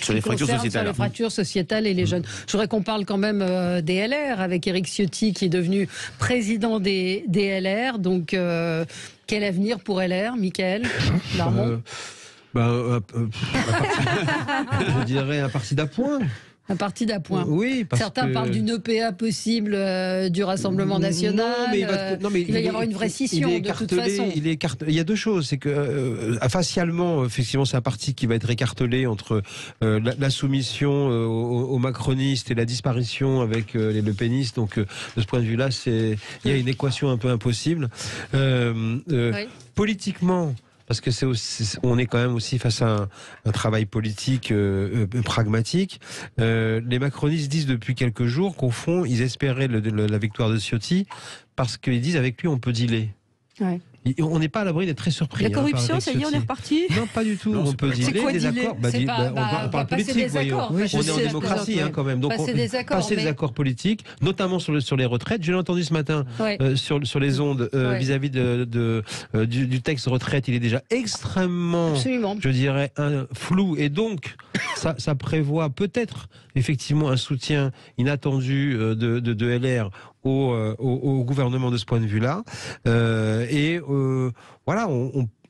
sur les fractures sociétales.
Sur les fractures sociétales et les jeunes. Je voudrais qu'on parle quand même des LR avec Éric Ciotti qui est devenu président des LR. Donc quel avenir pour LR, Mickaël Darmon?
Je dirais un parti d'appoint.
Un parti d'appoint.
Oui,
certains parlent d'une EPA possible du Rassemblement National.
Non, mais
il va y avoir une vraie scission de toute façon.
Il y a deux choses, c'est que facialement, effectivement, c'est un parti qui va être écartelé entre la soumission aux macronistes et la disparition avec les Le Penistes. Donc, de ce point de vue-là, il y a une équation un peu impossible. Politiquement. Parce que on est quand même aussi face à un travail politique pragmatique. Les macronistes disent depuis quelques jours qu'au fond, ils espéraient la victoire de Ciotti parce qu'ils disent avec lui on peut dealer. Ouais. On n'est pas à l'abri d'être très surpris.
La corruption, ça y est, on est reparti?
Non, pas du tout. On peut dealer des accords. On parle politique, voyons. On est en démocratie quand même. Donc passer des accords politiques, notamment sur les retraites. Je l'ai entendu ce matin sur les ondes vis-à-vis du texte retraite. Il est déjà extrêmement, je dirais, flou. Et donc, ça prévoit peut-être effectivement un soutien inattendu de LR au gouvernement de ce point de vue-là. Voilà,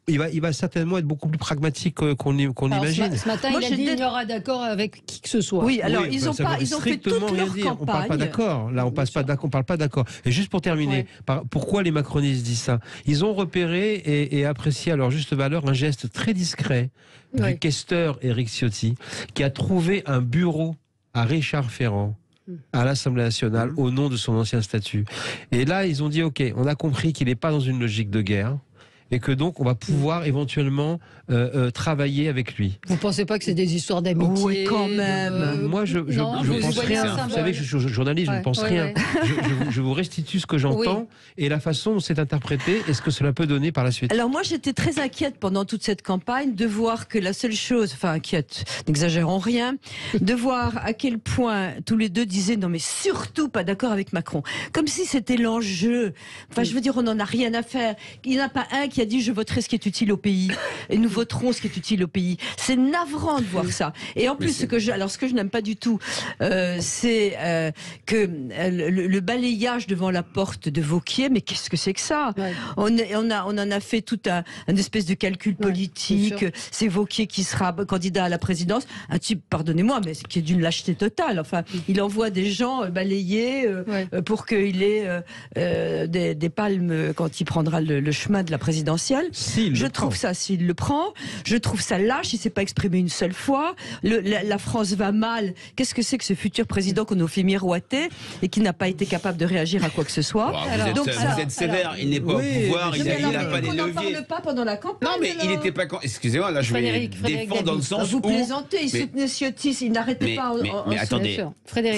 il va certainement être beaucoup plus pragmatique qu'on imagine.
Ce matin, il a dit qu'il y aura d'accord avec qui que ce soit.
Oui, alors ils ont fait toute leur campagne.
On parle pas d'accord. Là, on parle pas d'accord. Et juste pour terminer, pourquoi les macronistes disent ça? Ils ont repéré et apprécié à leur juste valeur un geste très discret du questeur Éric Ciotti, qui a trouvé un bureau à Richard Ferrand à l'Assemblée nationale au nom de son ancien statut. Et là, ils ont dit, OK, on a compris qu'il n'est pas dans une logique de guerre et que donc on va pouvoir éventuellement travailler avec lui.
Vous pensez pas que c'est des histoires d'amitié?
Oui, quand même.
Moi, je pense rien. Vous savez que je suis journaliste, je ne pense rien. Je vous restitue ce que j'entends et la façon dont c'est interprété et ce que cela peut donner par la suite.
Alors moi, j'étais très inquiète pendant toute cette campagne de voir que la seule chose, enfin inquiète, n'exagérons rien, de voir à quel point tous les deux disaient non mais surtout pas d'accord avec Macron. Comme si c'était l'enjeu. Enfin, je veux dire, on n'en a rien à faire. Il n'y en a pas un qui a dit je voterai ce qui est utile au pays et nous voterons ce qui est utile au pays. C'est navrant de voir ça. Et en plus, ce que je n'aime pas du tout, c'est que le balayage devant la porte de Wauquiez, mais qu'est-ce que c'est que ça? On en a fait tout un espèce de calcul politique. C'est Wauquiez qui sera candidat à la présidence. Un type, pardonnez-moi, mais qui est d'une lâcheté totale. Enfin, il envoie des gens balayer pour qu'il ait des palmes quand il prendra le chemin de la présidentielle. Je trouve ça, s'il le prend, je trouve ça lâche, il ne s'est pas exprimé une seule fois. La France va mal. Qu'est-ce que c'est que ce futur président qu'on nous fait miroiter et qui n'a pas été capable de réagir à quoi que ce ce soit.
Vous êtes sévère, il n'est pas au pouvoir, il n'a pas les leviers.
On n'en parle pas pendant la campagne.
Non, mais il n'était pas... Excusez-moi, là je vais défendre dans le sens où...
Vous plaisantez, il soutenait Ciotti, il n'arrêtait pas...
Mais attendez,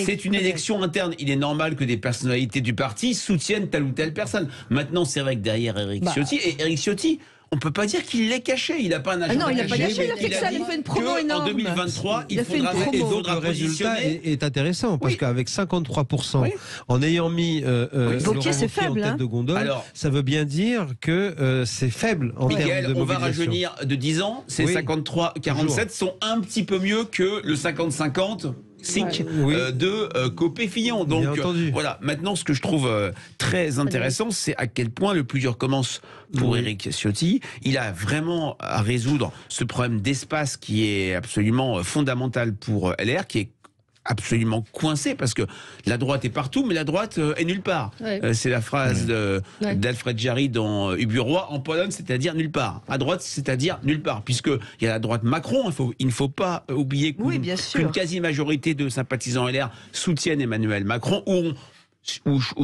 c'est une élection interne. Il est normal que des personnalités du parti soutiennent telle ou telle personne. Maintenant, c'est vrai que derrière Éric Ciotti, et Éric Ciotti, on peut pas dire qu'il l'ait caché. Il n'a pas un agenda.
Non, il n'a pas caché.
Mais
Il a fait que ça. Il a fait une promo énorme.
En 2023, il
faudra le résultat est intéressant parce qu'avec 53%, en ayant mis
Wauquiez, c'est faible,
en tête de gondole, alors, ça veut bien dire que c'est faible en termes de mobilisation.
On va rajeunir de 10 ans. Ces 53-47 sont un petit peu mieux que le 50-50. De Copé-Fillon. Donc voilà, maintenant ce que je trouve très intéressant, c'est à quel point le plus dur commence pour Éric Ciotti. Il a vraiment à résoudre ce problème d'espace qui est absolument fondamental pour LR, qui est absolument coincé parce que la droite est partout mais la droite est nulle part. C'est la phrase d'Alfred Jarry dans Uburois en Pologne, c'est-à-dire nulle part. À droite, c'est-à-dire nulle part, puisqu'il y a la droite Macron. Il ne faut pas oublier qu'une quasi-majorité de sympathisants LR soutiennent Emmanuel Macron ou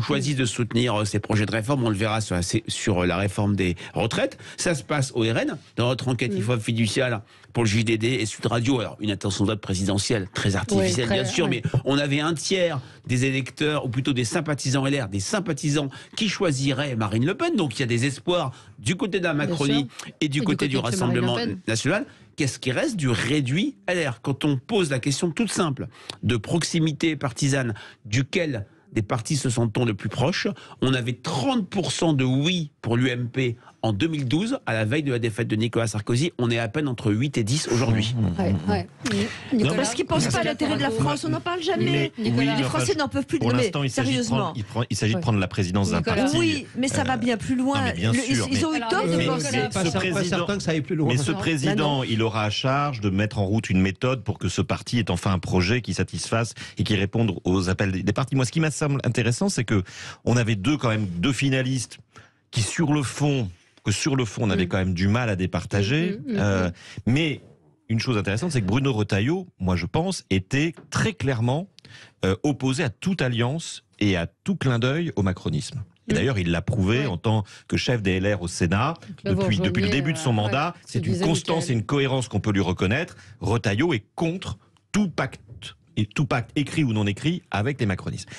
choisissent de soutenir ses projets de réforme. On le verra sur la réforme des retraites. Ça se passe au RN, dans notre enquête IFOP fiduciale pour le JDD et Sud Radio. Alors, une intention de vote présidentielle très artificielle, bien sûr, mais on avait un tiers des électeurs, ou plutôt des sympathisants LR, des sympathisants qui choisiraient Marine Le Pen. Donc, il y a des espoirs du côté de la Macronie et du côté du Rassemblement national. Qu'est-ce qui reste du réduit LR? Quand on pose la question toute simple de proximité partisane, duquel des partis se sent-on le plus proche? On avait 30% de oui pour l'UMP en 2012, à la veille de la défaite de Nicolas Sarkozy. On est à peine entre 8 et 10 aujourd'hui.
Parce qu'ils ne pensent pas à l'intérêt de la France, on n'en parle jamais. Les Français n'en peuvent plus de
l'instant,
sérieusement.
Il s'agit de prendre la présidence d'un parti.
Oui, mais ça va bien plus loin. Ils ont eu tort de penser.
Pas certain que ça aille plus loin.
Mais ce président, il aura à charge de mettre en route une méthode pour que ce parti ait enfin un projet qui satisfasse et qui réponde aux appels des partis. Moi, ce qui me semble intéressant, c'est que on avait deux finalistes qui, sur le fond, on avait quand même du mal à départager. Mais une chose intéressante, c'est que Bruno Retailleau, moi je pense, était très clairement opposé à toute alliance et à tout clin d'œil au macronisme. Et d'ailleurs, il l'a prouvé en tant que chef des LR au Sénat, depuis le début de son mandat. C'est une constance et une cohérence qu'on peut lui reconnaître. Retailleau est contre tout pacte écrit ou non écrit avec les macronistes.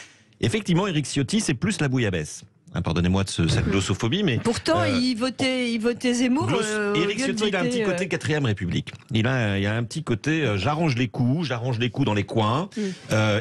Effectivement, Éric Ciotti, c'est plus la bouillabaisse. Pardonnez-moi de cette glossophobie, mais...
Pourtant, il votait Zemmour.
Éric Ciotti, il a un petit côté 4ème République. Il a un petit côté, j'arrange les coups dans les coins,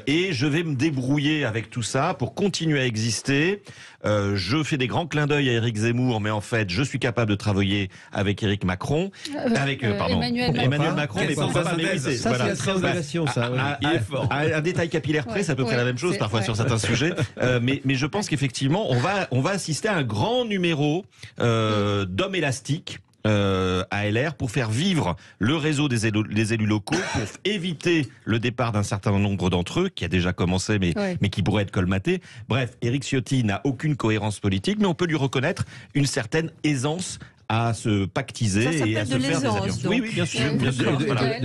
et je vais me débrouiller avec tout ça pour continuer à exister. Je fais des grands clins d'œil à Éric Zemmour, mais en fait, je suis capable de travailler avec Éric Macron, Emmanuel Macron, mais pourquoi pas m'éviter.
Ça, c'est la triangulation, ça.
Il est fort. À un détail capillaire près, c'est à peu près la même chose, parfois sur certains sujets. Mais je pense qu'effectivement, on va assister à un grand numéro d'hommes élastiques à LR pour faire vivre le réseau des élus locaux, pour éviter le départ d'un certain nombre d'entre eux, qui a déjà commencé, mais qui pourrait être colmaté. Bref, Éric Ciotti n'a aucune cohérence politique, mais on peut lui reconnaître une certaine aisance à se pactiser et à se faire des alliances. Oui, bien sûr.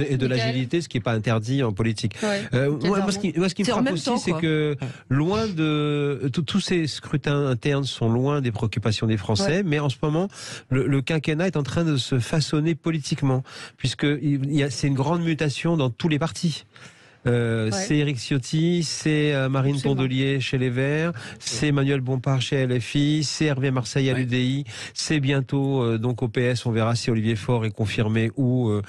Et de l'agilité, ce qui n'est pas interdit en politique. Moi, ce qui me frappe aussi, c'est que loin de... Tous ces scrutins internes sont loin des préoccupations des Français, mais en ce moment, le quinquennat est en train de se façonner politiquement, puisque c'est une grande mutation dans tous les partis. C'est Éric Ciotti, c'est Marine Tondelier chez les Verts, c'est Emmanuel Bompard chez LFI, c'est Hervé Marseille à l'UDI, c'est bientôt donc au PS, on verra si Olivier Faure est confirmé ou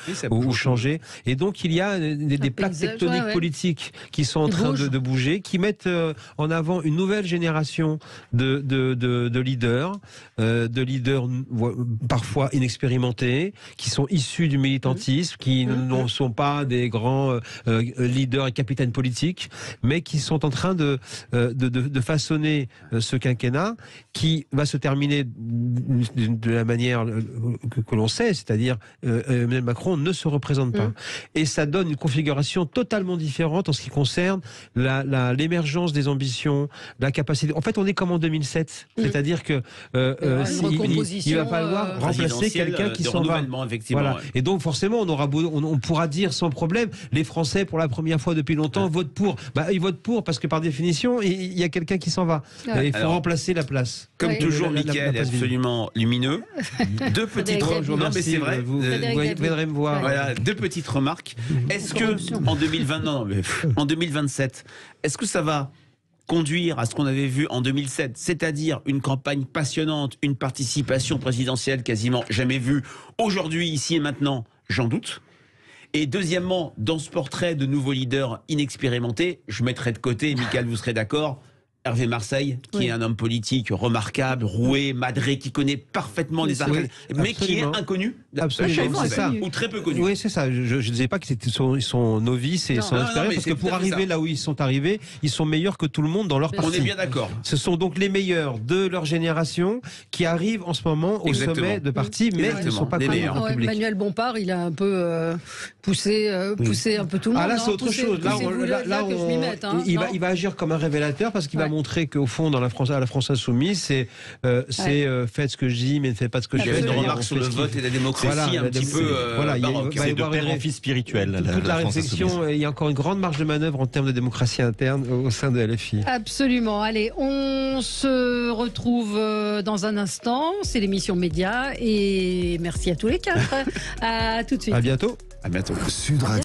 changé. Et donc il y a des plaques tectoniques politiques qui sont en train de bouger, qui mettent en avant une nouvelle génération de leaders, parfois inexpérimentés, qui sont issus du militantisme, qui ne sont pas des grands leaders et capitaines politiques, mais qui sont en train de façonner ce quinquennat qui va se terminer de la manière que l'on sait, c'est-à-dire Emmanuel Macron ne se représente pas. Et ça donne une configuration totalement différente en ce qui concerne l'émergence des ambitions, la capacité... En fait, on est comme en 2007, c'est-à-dire que il va falloir remplacer quelqu'un qui s'en va. Voilà. Et donc forcément, on pourra dire sans problème, les Français pour la première fois depuis longtemps votent pour. Ils votent pour parce que par définition, il y a quelqu'un qui s'en va. Il faut remplacer la place.
Comme toujours, Mickaël est absolument lumineux. Deux petites remarques. Non, mais c'est vrai.
Vous viendrez me voir.
Voilà, deux petites remarques. Est-ce que en 2027, est-ce que ça va conduire à ce qu'on avait vu en 2007, c'est-à-dire une campagne passionnante, une participation présidentielle quasiment jamais vue, aujourd'hui, ici et maintenant, j'en doute. Et deuxièmement, dans ce portrait de nouveaux leaders inexpérimentés, je mettrai de côté, Michael, vous serez d'accord, Hervé Marseille, qui est un homme politique remarquable, roué, madré, qui connaît parfaitement les arcanes, mais qui est inconnu.
Absolument, c'est ça.
Ou très peu connu.
Oui, c'est ça. Je ne disais pas qu'ils sont novices et sans expérience, parce que pour arriver là où ils sont arrivés, ils sont meilleurs que tout le monde dans leur parti.
On est bien d'accord.
Ce sont donc les meilleurs de leur génération qui arrivent en ce moment au sommet de parti, mais ils ne sont pas connus en public.
Manuel Bompard, il a un peu poussé un peu tout le monde.
Ah là, c'est autre chose. Il va agir comme un révélateur, parce qu'il va montrer qu'au fond, à la France insoumise, c'est faites ce que je dis, mais ne faites pas ce que je fais.
Il y a une remarque sur le vote et la démocratie un petit peu
c'est de père en fils spirituel.
Toute la réflexion, il y a encore une grande marge de manœuvre en termes de démocratie interne au sein de LFI.
Absolument. Allez, on se retrouve dans un instant. C'est l'émission Média et merci à tous les quatre. À tout de suite.
À bientôt.
À bientôt.
Sud Radio.